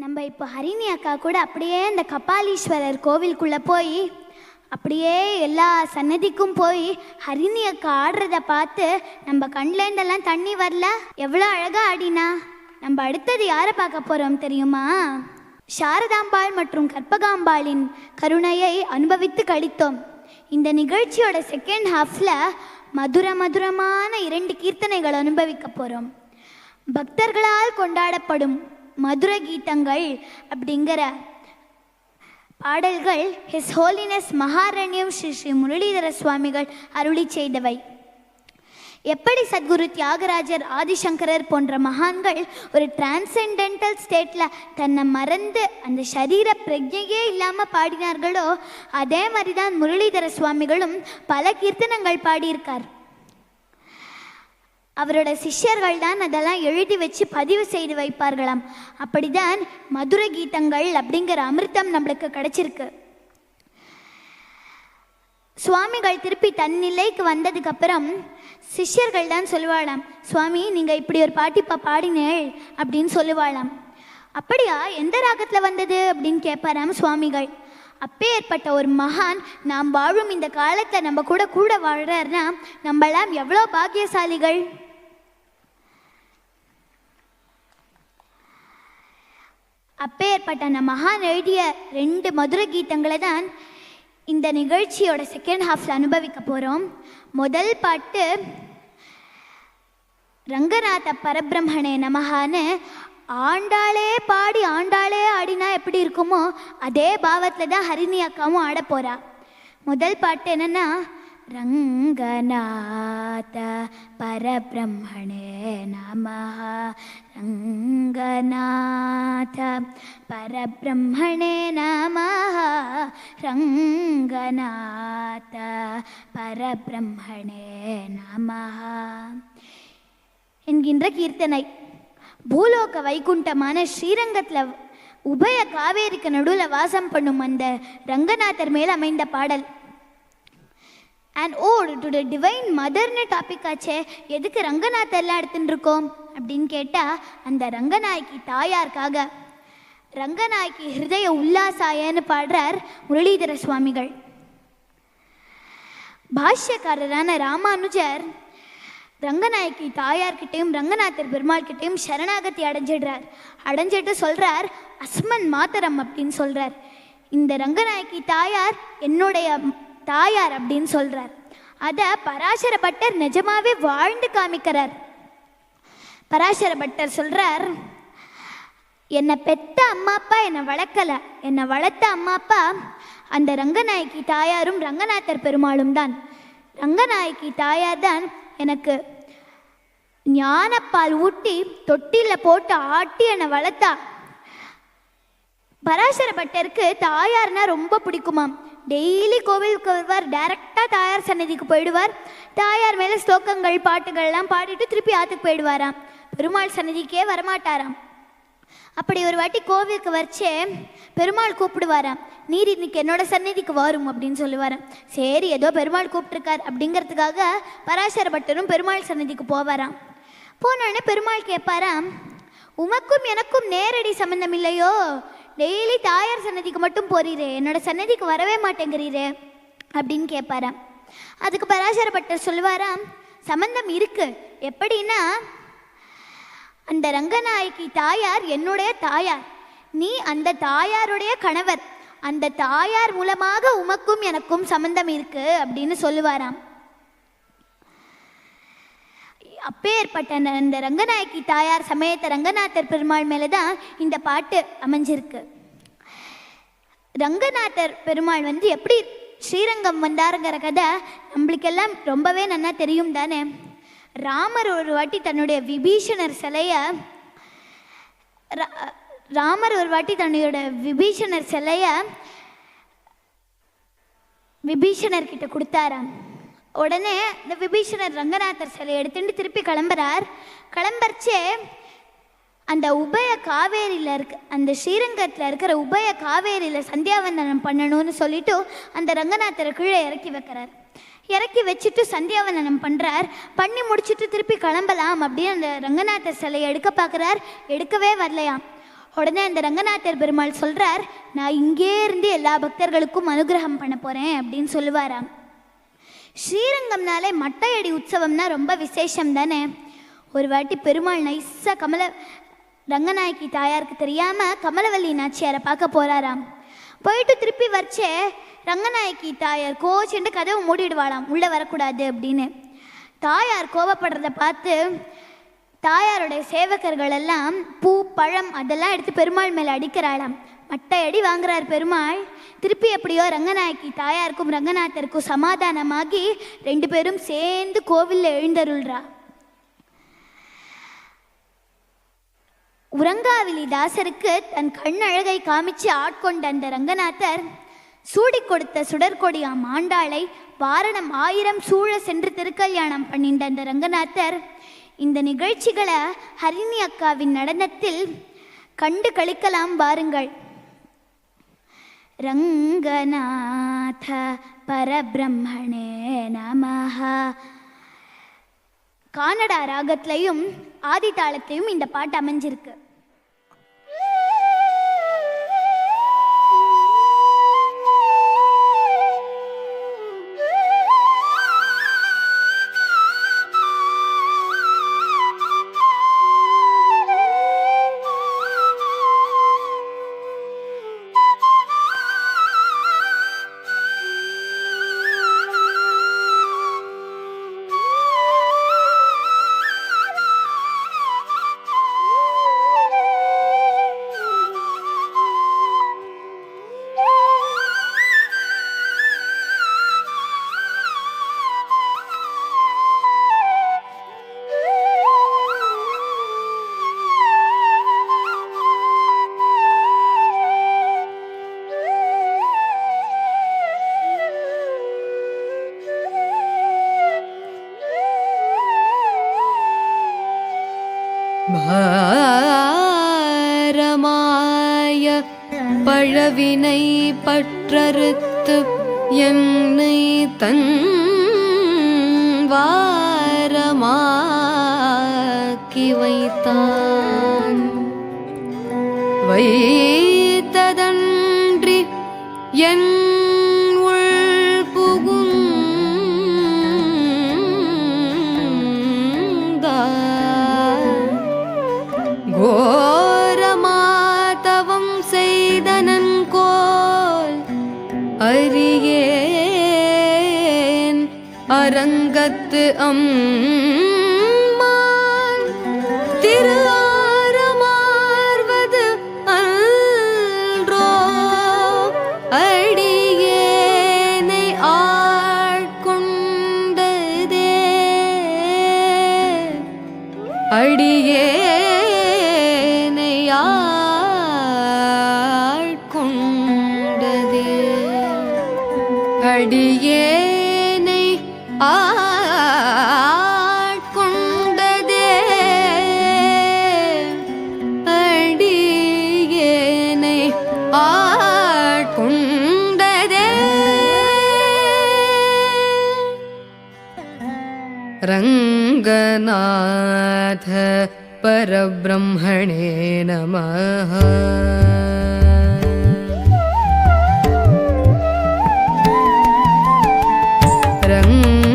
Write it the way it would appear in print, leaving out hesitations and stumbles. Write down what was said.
நம்ம இப்போ ஹரிணி அக்கா கூட அப்படியே இந்த கபாலீஸ்வரர் கோவிலுக்குள்ளே போய் அப்படியே எல்லா சன்னதிக்கும் போய் ஹரிணி அக்கா ஆடுறத பார்த்து நம்ம கண்லேருந்தெல்லாம் தண்ணி வரல. எவ்வளோ அழகாக ஆடினா. நம்ம அடுத்தது யாரை பார்க்க போகிறோம் தெரியுமா? சாரதாம்பாள் மற்றும் கற்பகாம்பாளின் கருணையை அனுபவித்து கழித்தோம். இந்த நிகழ்ச்சியோட செகண்ட் ஹாஃபில் மதுரமான 2 கீர்த்தனைகள் அனுபவிக்க போகிறோம். பக்தர்களால் கொண்டாடப்படும் மதுர கீதங்கள் அப்படிங்கிற பாடல்கள் ஹிஸ் ஹோலினஸ் மகாரண்யம் ஸ்ரீ ஸ்ரீ முரளிதர சுவாமிகள் அருளி செய்தவை. எப்படி சத்குரு தியாகராஜர், ஆதிசங்கரர் போன்ற மகான்கள் ஒரு டிரான்சென்டென்டல் ஸ்டேட்டில் தன்னை மறந்து அந்த சரீர பிரஜையே இல்லாமல் பாடினார்களோ அதே மாதிரி தான் முரளிதர சுவாமிகளும் பல கீர்த்தனங்கள் பாடியிருக்கார். அவரோட சிஷ்யர்கள் தான் அதெல்லாம் எழுதி வச்சு பதிவு செய்து வைப்பார்களாம். அப்படிதான் மதுர கீதங்கள் அப்படிங்கிற அமிர்தம் நம்மளுக்கு கிடைச்சிருக்கு. சுவாமிகள் திருப்பி தன் நிலைக்கு வந்ததுக்கு அப்புறம் சிஷ்யர்கள் தான் சொல்லுவாளாம், சுவாமி நீங்கள் இப்படி ஒரு பாட்டு இப்போ பாடினேள் அப்படின்னு சொல்லுவாளாம். அப்படியா, எந்த ராகத்தில் வந்தது அப்படின்னு கேட்பாராம் சுவாமிகள். அப்பேற்பட்ட ஒரு மகான் நாம் வாழும் இந்த காலத்தில் நம்ம கூட வாழ்றாருன்னா நம்மளாம் எவ்வளோ பாக்கியசாலிகள். அப்பேற்பட்ட அந்த மகான் எழுதிய 2 மதுர கீதங்களை தான் இந்த நிகழ்ச்சியோட செகண்ட் ஹாஃபில் அனுபவிக்க போகிறோம். முதல் பாட்டு ரங்கநாத பரபிரம்மணே நமஹான்னு ஆண்டாளே பாடி ஆண்டாளே ஆடினா எப்படி இருக்குமோ அதே பாவத்தில் தான் ஹரிணி அக்காவும் ஆட போகிறா. முதல் பாட்டு என்னென்னா, ரங்கநாத பரபிரம்மணே நமஹ, ரங்கநாத பரபிரம்மணே நமஹ, ரங்கநாத பரபிரம்மணே நமஹ என்கின்ற கீர்த்தனை. பூலோக வைகுண்டமான ஸ்ரீரங்கத்தில் உபய காவேரிக்கு நடுவில் வாசம் பண்ணும் அந்த ரங்கநாதர் மேல் அமைந்த பாடல். And ode to the divine மதர்னு டாபிக் ஆச்சே, எதுக்கு ரங்கநாதர்லாம் எடுத்துட்டு இருக்கோம் அப்படின்னு கேட்டால் அந்த ரங்கநாயகி தாயாருக்காக. ரங்கநாயகி ஹிருதய உல்லாசாயன்னு பாடுறார் முரளிதர சுவாமிகள். பாஷ்யக்காரரான ராமானுஜர் ரங்கநாயகி தாயார்கிட்டையும் ரங்கநாதர் பெருமாள்கிட்டையும் சரணாகதி அடைஞ்சிட்டு சொல்கிறார், அஸ்மன் மாத்தரம் அப்படின்னு சொல்கிறார். இந்த ரங்கநாயகி தாயார் என்னுடைய தாயார் அப்படின்னு சொல்கிறார். அதை பராசர பட்டர் நிஜமாவே வாழ்ந்து காமிக்கிறார். பராசர பட்டர் சொல்கிறார், என்னை பெத்த அம்மா அப்பா என்னை வளர்க்கலை, என்னை வளர்த்த அம்மா அப்பா அந்த ரங்கநாயகி தாயாரும் ரங்கநாதர் பெருமாளும் தான். ரங்கநாயகி தாயார் தான் எனக்கு ஞானப்பால் ஊட்டி தொட்டியில் போட்டு ஆட்டி என்னை வளர்த்தா. பராசர பட்டருக்கு தாயார்னா ரொம்ப பிடிக்குமாம். டெய்லி கோவிலுக்கு வருவார், டைரக்டாக தாயார் சன்னதிக்கு போயிடுவார். தாயார் மேலே ஸ்லோகங்கள் பாட்டுகள்லாம் பாடிட்டு திருப்பி ஆற்றுக்கு போயிடுவாராம். பெருமாள் சன்னதிக்கே வரமாட்டாராம். அப்படி ஒரு வாட்டி கோவிலுக்கு வச்சே பெருமாள் கூப்பிடுவாராம், நீர் இன்னைக்கு என்னோட சன்னதிக்கு வரும் அப்படின்னு சொல்லுவாராம். சரி, ஏதோ பெருமாள் கூப்பிட்டுருக்கார் அப்படிங்கிறதுக்காக பராசர பட்டரும் பெருமாள் சன்னதிக்கு போவாராம். போனோடனே பெருமாள் கேட்பாராம், உமக்கும் எனக்கும் நேரடி சம்பந்தம் இல்லையோ, டெய்லி தாயார் சன்னதிக்கு மட்டும் போறீரே, என்னோட சன்னதிக்கு வரவே மாட்டேங்கிறீரே அப்படின்னு கேட்பாராம். அதுக்கு பராசர பட்டர் சொல்லுவாராம், சம்பந்தம் இருக்கு. எப்படின்னா, அந்த ரங்கநாயகி தாயார் என்னுடைய தாயார், நீ அந்த தாயாருடைய கணவர், அந்த தாயார் மூலமாக உமக்கும் எனக்கும் சம்பந்தம் இருக்கு அப்படின்னு சொல்லுவாராம். அப்பேற்பட்ட அந்த ரங்கநாயகி தாயார் சமேத ரங்கநாதர் பெருமாள் மேலே தான் இந்த பாட்டு அமைஞ்சிருக்கு. ரங்கநாதர் பெருமாள் எப்படி ஸ்ரீரங்கம் வந்தாருங்கிற கதை நம்மளுக்கெல்லாம் ரொம்பவே நல்லா தெரியும் தானே. ராமர் ஒரு வாட்டி தன்னுடைய விபீஷணர் சிலையை விபீஷணர்கிட்ட கொடுத்தாராம். உடனே இந்த விபீஷணர் ரங்கநாதர் சிலையை எடுத்துட்டு திருப்பி கிளம்பறச்சே அந்த உபய காவேரியில் அந்த ஸ்ரீரங்கத்தில் இருக்கிற உபய காவேரியில் சந்தியாவந்தனம் பண்ணணும்னு சொல்லிட்டு அந்த ரங்கநாதரை கீழே இறக்கி வச்சுட்டு சந்தியாவந்தனம் பண்ணுறார். பண்ணி முடிச்சுட்டு திருப்பி கிளம்பலாம் அப்படின்னு அந்த ரங்கநாதர் சிலையை எடுக்க பார்க்குறார். எடுக்கவே வரலையாம். உடனே அந்த ரங்கநாதர் பெருமாள் சொல்கிறார், நான் இங்கே இருந்து எல்லா பக்தர்களுக்கும் அனுகிரகம் பண்ண போகிறேன் அப்படின்னு சொல்லுவாராம். ஸ்ரீரங்கம்னாலே மட்டையடி உற்சவம்னா ரொம்ப விசேஷம் தானே. ஒரு வாட்டி பெருமாள் நைஸாக ரங்கநாயகி தாயாருக்கு தெரியாமல் கமலவல்லி நாச்சியாரை பார்க்க போகிறாராம். போயிட்டு திருப்பி வச்சே ரங்கநாயகி தாயார் கோச்சிட்டு கதவை மூடிடுவாளாம், உள்ளே வரக்கூடாது அப்படின்னு. தாயார் கோபப்படுறத பார்த்து தாயாருடைய சேவகர்கள் எல்லாம் பூ பழம் அதெல்லாம் எடுத்து பெருமாள் மேலே அடிக்கிறாளாம். மட்டையடி வாங்குறார் பெருமாள். திருப்பி எப்படியோ ரங்கநாயகி தாயாருக்கும் ரங்கநாதருக்கும் சமாதானமாகி 2 பேரும் சேர்ந்து கோவிலில் எழுந்தருள்றா. உறங்காவிலி தாசருக்கு தன் கண் அழகை காமிச்சு ஆட்கொண்ட அந்த ரங்கநாதர் சூடி கொடுத்த சுடற்கொடியாம் ஆண்டாளை வாரணம் 1000 சூழ சென்று திருக்கல்யாணம் பண்ணின்ற அந்த ரங்கநாதர் இந்த நிகழ்ச்சிகளை ஹரிணி அக்காவின் நடனத்தில் கண்டு கழிக்கலாம் பாருங்கள். ரங்கநாத பரபிரம்மணே நமஹ. கானடா ராகத்திலையும் ஆதி தாளத்திலையும் இந்த பாட்டு அமைஞ்சிருக்கு. பாரமாய பழவினை பற்றறுத்து என்னை தன் வாரமாக்கி வைத்தான். வைத்ததன்றி என் கோரமாதவம் செய்தனன் கோல் அறியேன் அரங்கத்து அம்மான் திரு ஆரமார்வது அன்றோ அடியேனை ஆட்கொண்டதே அடியே அடியேனை ஆட்கொண்டதே அடியேனை ஆட்கொண்டதே. ரங்கநாத பரபிரம்மணே நமஹ. ரங்க